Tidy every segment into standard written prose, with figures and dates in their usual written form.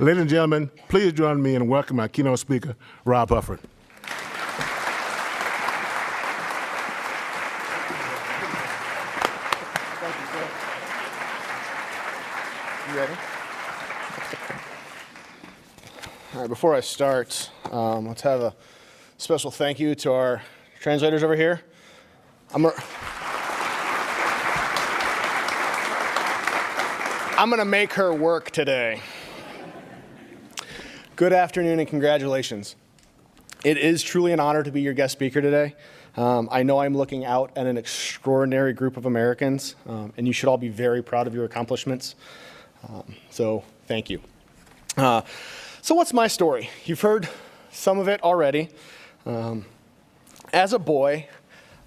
Ladies and gentlemen, please join me in welcoming our keynote speaker, Rob Hufford. You ready? All right, before I start, let's have a special thank you to our translators over here. I'm gonna make her work today. Good afternoon and congratulations. It is truly an honor to be your guest speaker today. I know I'm looking out at an extraordinary group of Americans, and you should all be very proud of your accomplishments. So thank you. So what's my story? You've heard some of it already. As a boy,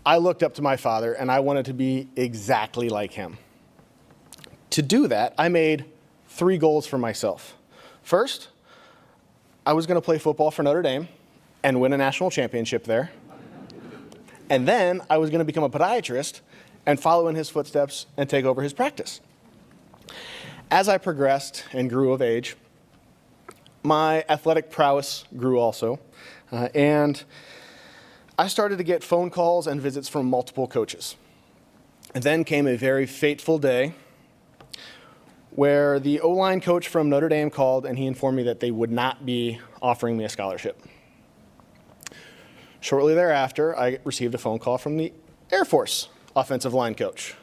I looked up to my father and I wanted to be exactly like him. To do that, I made 3 goals for myself. First, I was going to play football for Notre Dame and win a national championship there. And then I was going to become a podiatrist and follow in his footsteps and take over his practice. As I progressed and grew of age, my athletic prowess grew also, and I started to get phone calls and visits from multiple coaches. And then came a very fateful day where the O-line coach from Notre Dame called and he informed me that they would not be offering me a scholarship. Shortly thereafter, I received a phone call from the Air Force offensive line coach,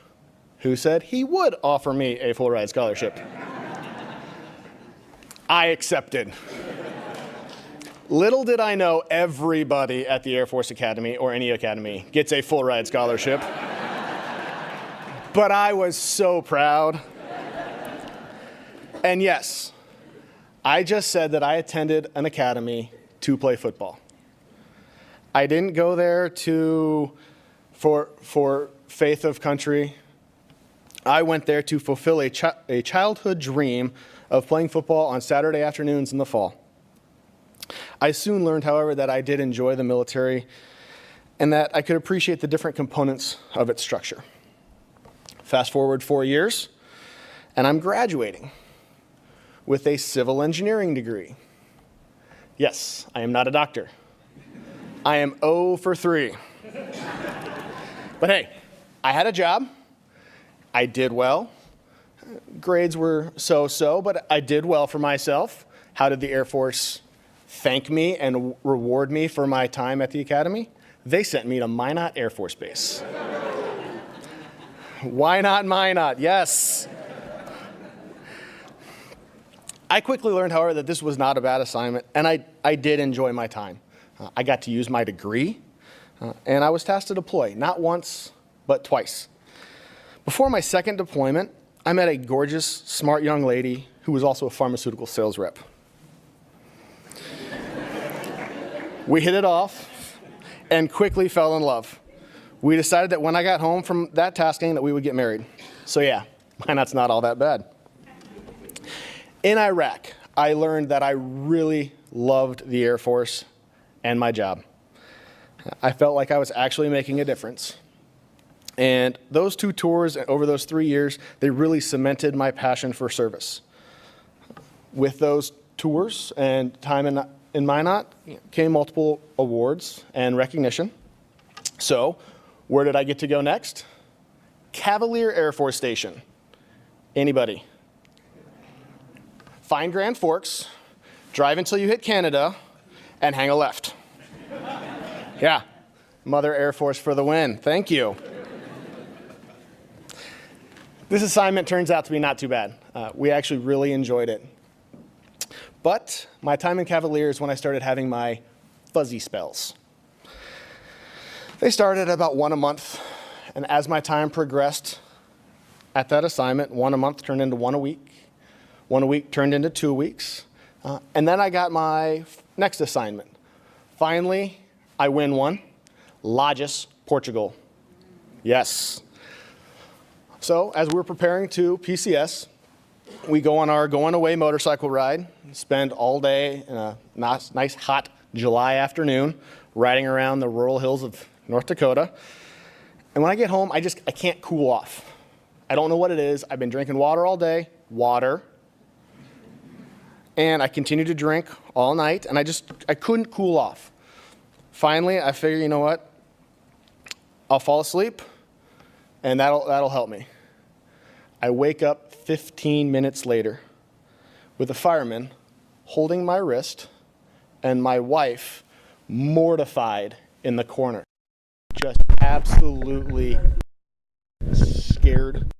who said he would offer me a full ride scholarship. I accepted. Little did I know everybody at the Air Force Academy or any academy gets a full ride scholarship. But I was so proud. And yes, I just said that I attended an academy to play football. I didn't go there for faith of country. I went there to fulfill a childhood dream of playing football on Saturday afternoons in the fall. I soon learned, however, that I did enjoy the military and that I could appreciate the different components of its structure. Fast forward 4 years, and I'm graduating with a civil engineering degree. Yes, I am not a doctor. I am 0 for 3. But hey, I had a job. I did well. Grades were so-so, but I did well for myself. How did the Air Force thank me and reward me for my time at the academy? They sent me to Minot Air Force Base. Why not Minot? Yes. I quickly learned, however, that this was not a bad assignment, and I did enjoy my time. I got to use my degree, and I was tasked to deploy, not once, but twice. Before my second deployment, I met a gorgeous, smart young lady who was also a pharmaceutical sales rep. We hit it off and quickly fell in love. We decided that when I got home from that tasking that we would get married. So yeah, Minot's not all that bad. In Iraq, I learned that I really loved the Air Force and my job. I felt like I was actually making a difference. And those 2 tours over those 3 years, they really cemented my passion for service. With those tours and time in Minot came multiple awards and recognition. So where did I get to go next? Cavalier Air Force Station. Anybody? Find Grand Forks, drive until you hit Canada, and hang a left. Yeah, Mother Air Force for the win. Thank you. This assignment turns out to be not too bad. We actually really enjoyed it. But my time in Cavalier is when I started having my fuzzy spells. They started at about 1 a month, and as my time progressed at that assignment, 1 a month turned into 1 a week. 1 a week turned into 2 weeks. And then I got my next assignment. Finally, I win one. Lagos, Portugal. Yes. So as we're preparing to PCS, we go on our going away motorcycle ride, spend all day in a nice hot July afternoon riding around the rural hills of North Dakota. And when I get home, I can't cool off. I don't know what it is. I've been drinking water all day. Water. And I continued to drink all night, and I couldn't cool off. Finally, I figured, you know what? I'll fall asleep, and that'll help me. I wake up 15 minutes later with a fireman holding my wrist and my wife mortified in the corner. Just absolutely scared.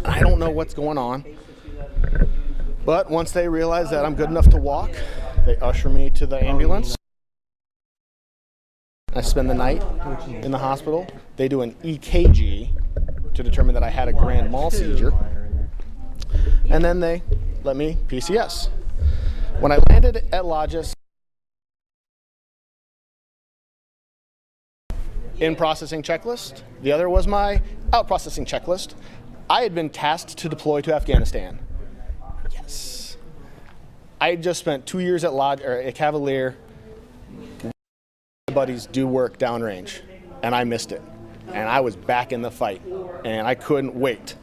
I don't know what's going on. But once they realize that I'm good enough to walk, they usher me to the ambulance. I spend the night in the hospital. They do an EKG to determine that I had a grand mal seizure. And then they let me PCS. When I landed at Lodges, in-processing checklist. The other was my out-processing checklist. I had been tasked to deploy to Afghanistan. Yes. I had just spent 2 years at Cavalier. My buddies do work downrange, and I missed it. And I was back in the fight, and I couldn't wait.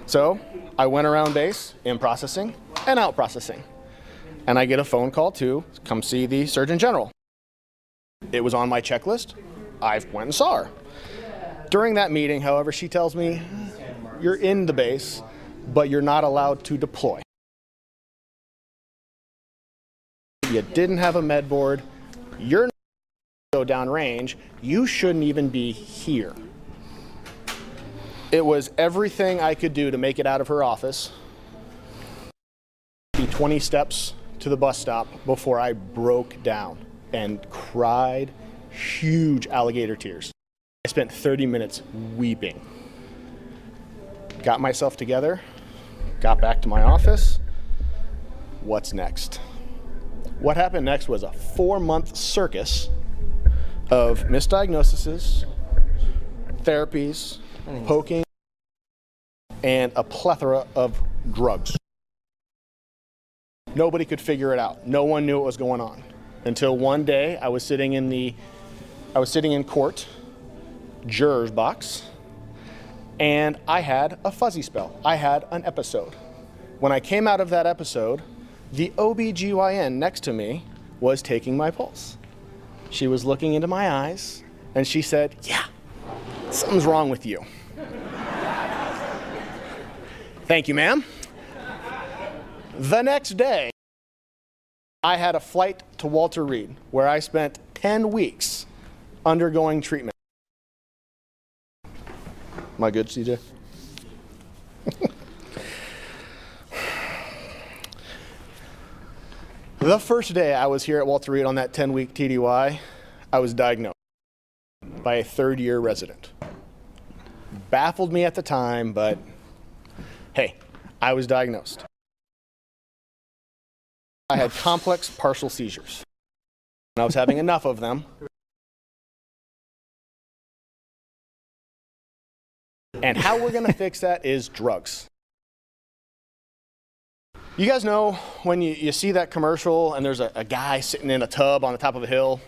So I went around base, in-processing and out-processing. And I get a phone call to come see the Surgeon General. It was on my checklist. I went and saw her. During that meeting, however, she tells me, you're in the base, but you're not allowed to deploy. You didn't have a med board. You're not going to go downrange. You shouldn't even be here. It was everything I could do to make it out of her office. 20 steps to the bus stop before I broke down and cried huge alligator tears. I spent 30 minutes weeping. Got myself together, got back to my office. What's next? What happened next was a 4-month circus of misdiagnoses, therapies, poking, and a plethora of drugs. Nobody could figure it out. No one knew what was going on. Until one day I was sitting in court, juror's box, and I had a fuzzy spell. I had an episode. When I came out of that episode, the OBGYN next to me was taking my pulse. She was looking into my eyes, and she said, yeah, something's wrong with you. Thank you, ma'am. The next day, I had a flight to Walter Reed, where I spent 10 weeks undergoing treatment. Am I good, CJ? The first day I was here at Walter Reed on that 10-week TDY, I was diagnosed by a third-year resident. Baffled me at the time, but hey, I was diagnosed. I had complex partial seizures, and I was having enough of them. And how we're going to fix that is drugs. You guys know when you see that commercial and there's a guy sitting in a tub on the top of a hill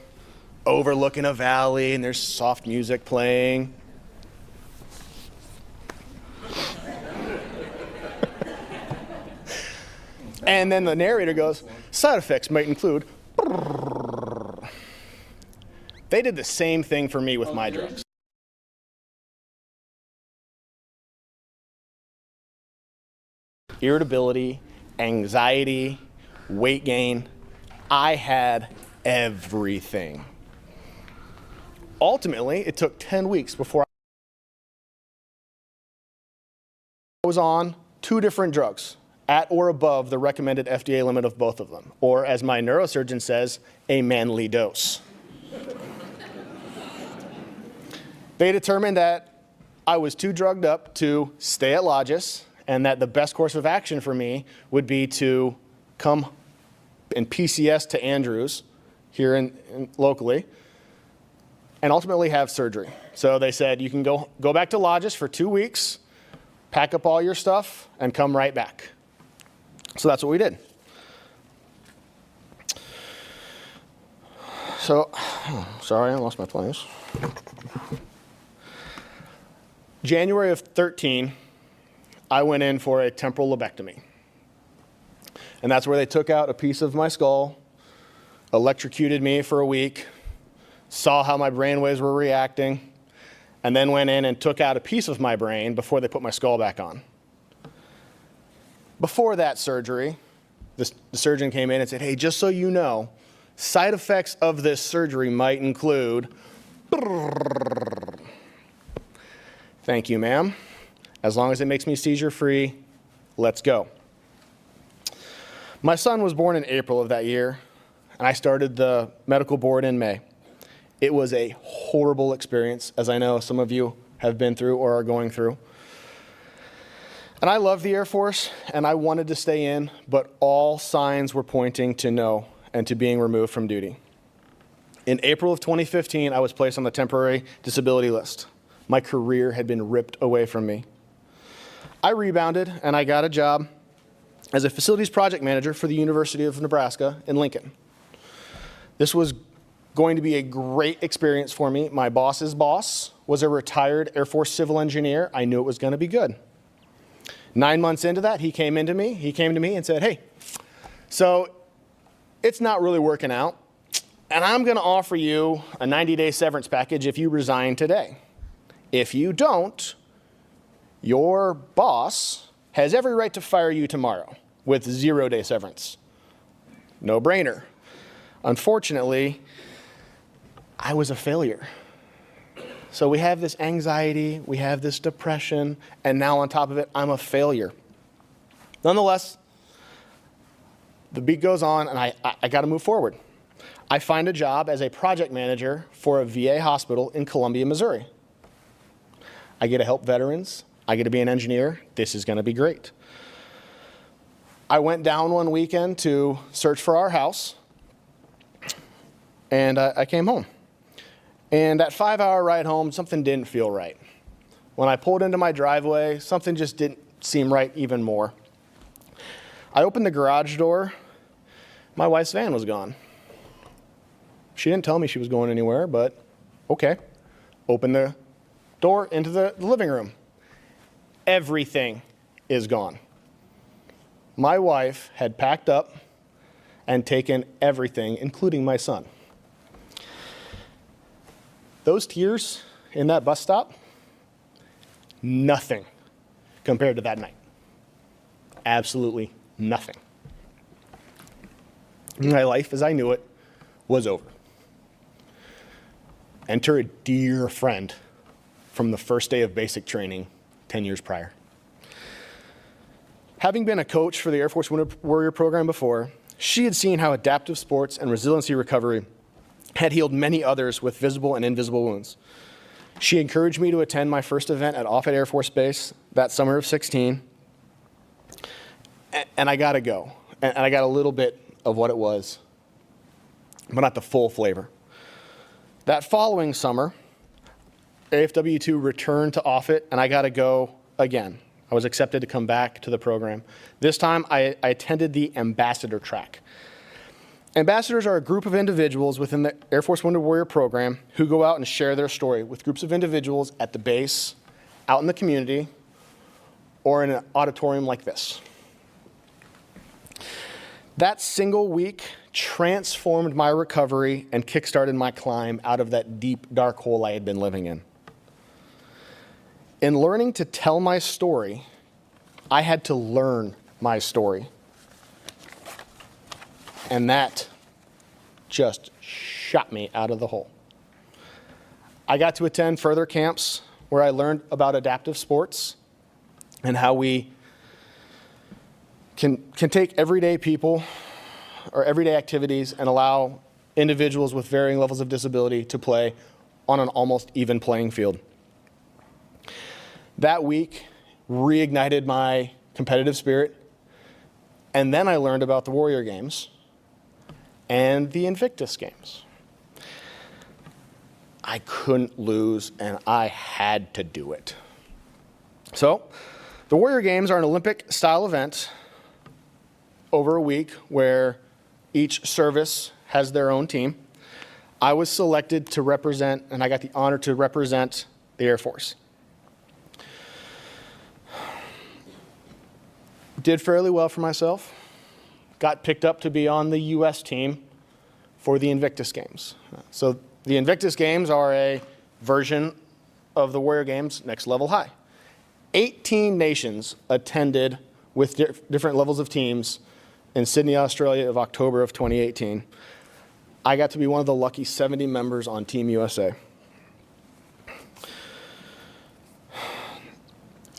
overlooking a valley and there's soft music playing? And then the narrator goes, side effects might include. They did the same thing for me with my drugs. Irritability, anxiety, weight gain. I had everything. Ultimately, it took 10 weeks before I was on 2 different drugs, at or above the recommended FDA limit of both of them, or as my neurosurgeon says, a manly dose. They determined that I was too drugged up to stay at Lodges, and that the best course of action for me would be to come and PCS to Andrews here locally and ultimately have surgery. So they said, you can go back to Lodges for 2 weeks, pack up all your stuff, and come right back. So that's what we did. So, sorry, I lost my place. January of 13, I went in for a temporal lobectomy. And that's where they took out a piece of my skull, electrocuted me for a week, saw how my brain waves were reacting, and then went in and took out a piece of my brain before they put my skull back on. Before that surgery, the surgeon came in and said, hey, just so you know, side effects of this surgery might include, thank you, ma'am. As long as it makes me seizure-free, let's go. My son was born in April of that year, and I started the medical board in May. It was a horrible experience, as I know some of you have been through or are going through. And I love the Air Force, and I wanted to stay in, but all signs were pointing to no and to being removed from duty. In April of 2015, I was placed on the temporary disability list. My career had been ripped away from me. I rebounded, and I got a job as a facilities project manager for the University of Nebraska in Lincoln. This was going to be a great experience for me. My boss's boss was a retired Air Force civil engineer. I knew it was going to be good. 9 months into that, he came to me and said, hey, so it's not really working out, and I'm going to offer you a 90-day severance package if you resign today. If you don't, your boss has every right to fire you tomorrow with 0-day severance. No brainer. Unfortunately, I was a failure. So we have this anxiety, we have this depression, and now on top of it, I'm a failure. Nonetheless, the beat goes on, and I got to move forward. I find a job as a project manager for a VA hospital in Columbia, Missouri. I get to help veterans. I get to be an engineer. This is going to be great. I went down one weekend to search for our house, and I came home. And that 5-hour ride home, something didn't feel right. When I pulled into my driveway, something just didn't seem right even more. I opened the garage door. My wife's van was gone. She didn't tell me she was going anywhere, but okay. Opened the door into the living room. Everything is gone. My wife had packed up and taken everything, including my son. Those tears in that bus stop, nothing compared to that night. Absolutely nothing. My life as I knew it was over. Enter a dear friend from the first day of basic training 10 years prior. Having been a coach for the Air Force Wounded Warrior program before, she had seen how adaptive sports and resiliency recovery had healed many others with visible and invisible wounds. She encouraged me to attend my first event at Offutt Air Force Base that summer of 16, and I got to go. And I got a little bit of what it was, but not the full flavor. That following summer, AFW2 returned to Offutt, and I got to go again. I was accepted to come back to the program. This time, I attended the ambassador track. Ambassadors are a group of individuals within the Air Force Wounded Warrior program who go out and share their story with groups of individuals at the base, out in the community, or in an auditorium like this. That single week transformed my recovery and kickstarted my climb out of that deep, dark hole I had been living in. In learning to tell my story, I had to learn my story. And that just shot me out of the hole. I got to attend further camps where I learned about adaptive sports and how we can take everyday people or everyday activities and allow individuals with varying levels of disability to play on an almost even playing field. That week reignited my competitive spirit, and then I learned about the Warrior Games and the Invictus Games. I couldn't lose, and I had to do it. So, the Warrior Games are an Olympic-style event over a week where each service has their own team. I was selected to represent, and I got the honor to represent the Air Force. Did fairly well for myself. got picked up to be on the U.S. team for the Invictus Games. So the Invictus Games are a version of the Warrior Games next level high. 18 nations attended with different levels of teams in Sydney, Australia of October of 2018. I got to be one of the lucky 70 members on Team USA.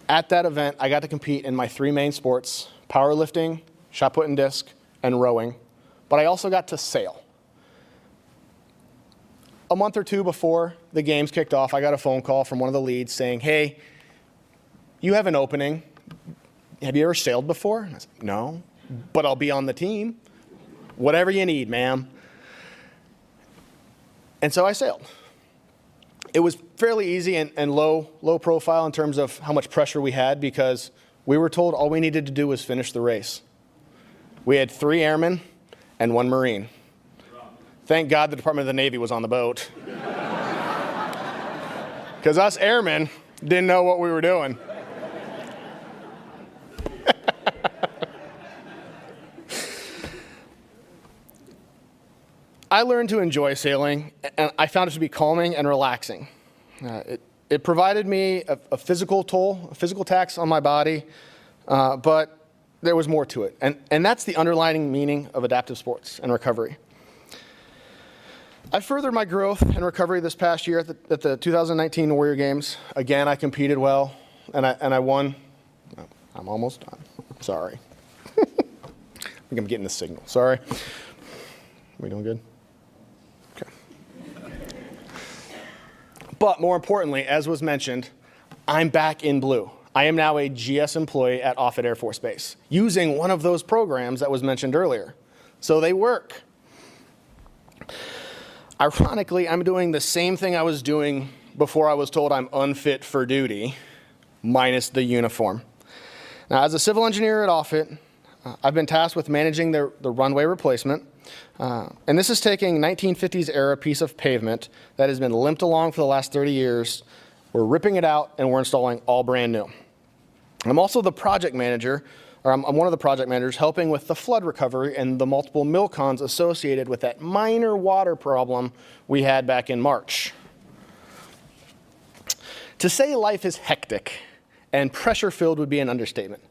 At that event, I got to compete in my 3 main sports: powerlifting, shot put and disc, and rowing. But I also got to sail. A month or 2 before the games kicked off, I got a phone call from one of the leads saying, "Hey, you have an opening. Have you ever sailed before?" And I said, "No, but I'll be on the team. Whatever you need, ma'am." And so I sailed. It was fairly easy and low profile in terms of how much pressure we had, because we were told all we needed to do was finish the race. We had 3 airmen and 1 Marine. Thank God the Department of the Navy was on the boat. Because us airmen didn't know what we were doing. I learned to enjoy sailing, and I found it to be calming and relaxing. It provided me a physical toll, a physical tax on my body, but there was more to it. And that's the underlying meaning of adaptive sports and recovery. I furthered my growth and recovery this past year at the 2019 Warrior Games. Again, I competed well, and I won. I'm almost done. Sorry. I think I'm getting the signal. Sorry. Are we doing good? Okay. But more importantly, as was mentioned, I'm back in blue. I am now a GS employee at Offutt Air Force Base, using one of those programs that was mentioned earlier. So they work. Ironically, I'm doing the same thing I was doing before I was told I'm unfit for duty, minus the uniform. Now, as a civil engineer at Offutt, I've been tasked with managing the runway replacement. And this is taking 1950s era piece of pavement that has been limped along for the last 30 years. We're ripping it out and we're installing all brand new. I'm also the project manager, or I'm one of the project managers helping with the flood recovery and the multiple mill cons associated with that minor water problem we had back in March. To say life is hectic and pressure-filled would be an understatement.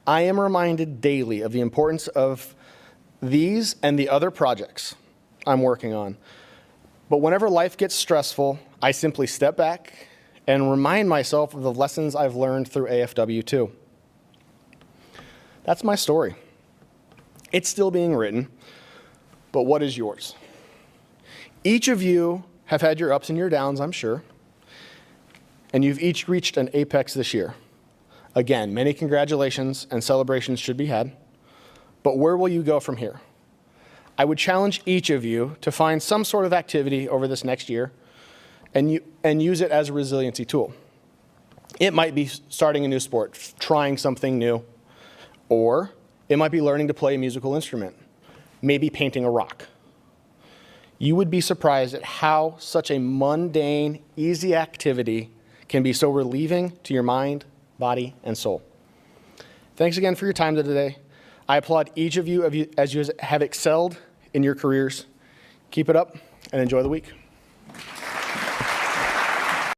I am reminded daily of the importance of these and the other projects I'm working on. But whenever life gets stressful, I simply step back and remind myself of the lessons I've learned through AFW 2. That's my story. It's still being written, but what is yours? Each of you have had your ups and your downs, I'm sure, and you've each reached an apex this year. Again, many congratulations and celebrations should be had, but where will you go from here? I would challenge each of you to find some sort of activity over this next year and use it as a resiliency tool. It might be starting a new sport, trying something new, or it might be learning to play a musical instrument, maybe painting a rock. You would be surprised at how such a mundane, easy activity can be so relieving to your mind, body, and soul. Thanks again for your time today. I applaud each of you as you have excelled in your careers. Keep it up and enjoy the week.